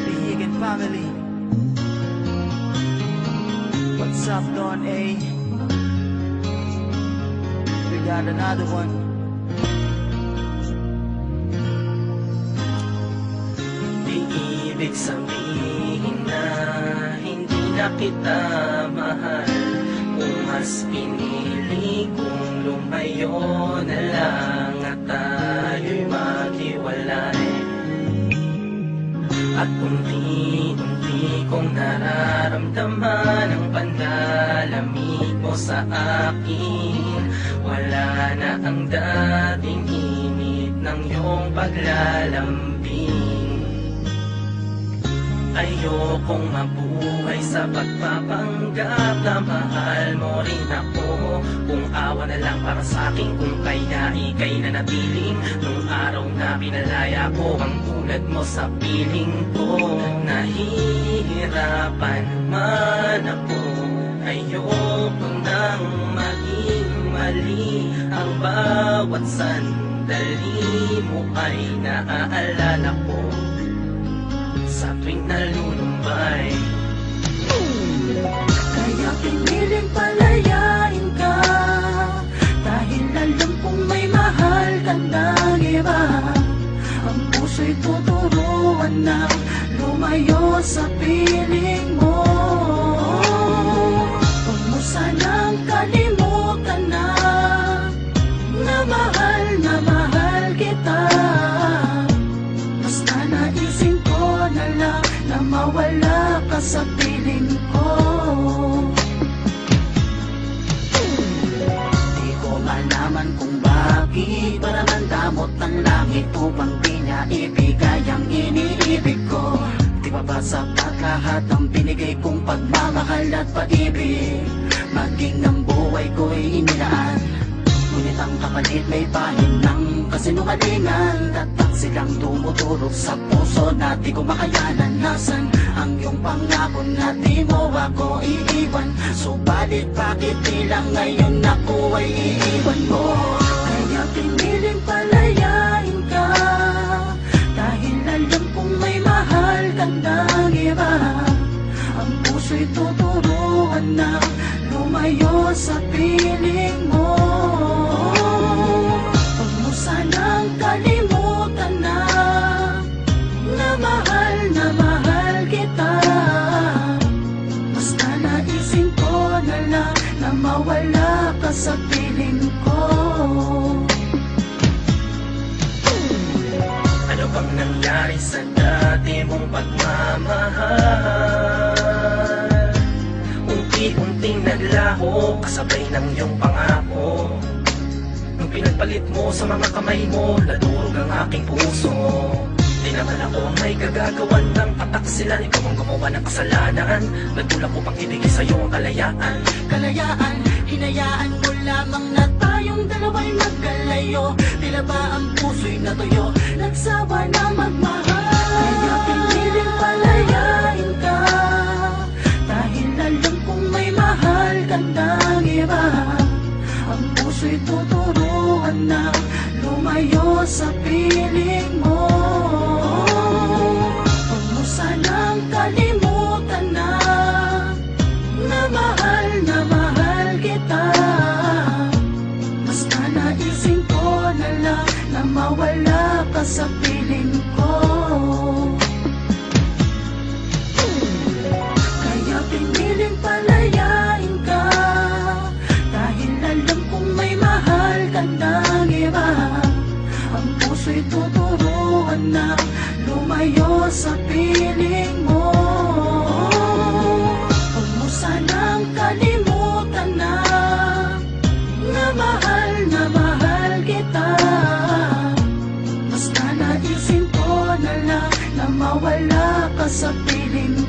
Lihigan family. What's up, Don A? We got another one. Di ibig sabihin na hindi na kita mahal, kung mas pinili kong lumayo na lang at tayo'y maghiwalay. At unti-unti kong nararamdaman ang panlalamig mo sa akin. Wala na ang dating init ng iyong paglalambing. Ayokong mabuhay sa pagpapanggap na mahal mo rin ako. Kung awa na lang para sa'kin, kung kaya ika'y nanatiling nung araw na pinalaya ko ang tulad mo sa piling ko. Nahihirapan man ako, ayoko nang maging mali. Ang bawat sandali mo ay naaalala ko sa tuwing nalulumbay. Kaya piniling palayain ka, dahil alam kong may mahal ka ng iba. Ang puso'y tuturuan na lumayo sa piling mo. Huwag mo sanang kalimutan na mahal kita. Basta naisip ko na lang na mawala ka sa piling ko. Di ko malaman kung bakit parang damot ng langit upang di niya ibigay ang iniibig ko. Di ba ba sapat lahat ang binigay kong pagmamahal at pag-ibig? Maging ng buhay ko'y inilaan, ngunit ang kapalit may pahin ng kasinungalingan. Tatak silang tumuturok sa puso na di ko makayanan. Nasaan ang iyong pangako na di mo ako iiwan? Subalit bakit tila ngayon ako ay iiwan mo? Kaya piniling palayain ka, dahil alam kong may mahal ka ng iba. Ang puso'y tuturuan na lumayo sa piling mo. Huwag mo sanang kalimutan na mahal kita. Basta naisip ko na lang na mawala ka sa piling ko. Ano bang nangyari sa dati mong pagmamahal? Unti-unting naglaho kasabay ng iyong pangako. Nung pinagpalit mo sa mga kamay mo, nadurog ang aking puso. Di naman ako ang may kagagawan ng pataksilan. Ikaw ang gumawa ng kasalanan. Nagtulak ko pang ibigay sa'yo ang kalayaan. Kalayaan, hinayaan mo lamang na tayong dalawa'y magkalayo. Tila ba ang puso'y natuyo, nagsawa na magmahal? Kaya piniling palayain ka, dahil alam kong may mahal ka ng iba. Ang puso'y tuturuan na lumayo sa piling mo. Huwag mo sanang kalimutan na mahal kita. Basta naisip ko na lang na mawala ka sa piling ko. Kaya piniling palayain ka, dahil alam kong may mahal ka ng iba. Ang puso'y tuturuan na lumayo sa piling mo. Huwag mo sanang kalimutan na mahal kita. Basta naisip ko na lang na mawala ka sa piling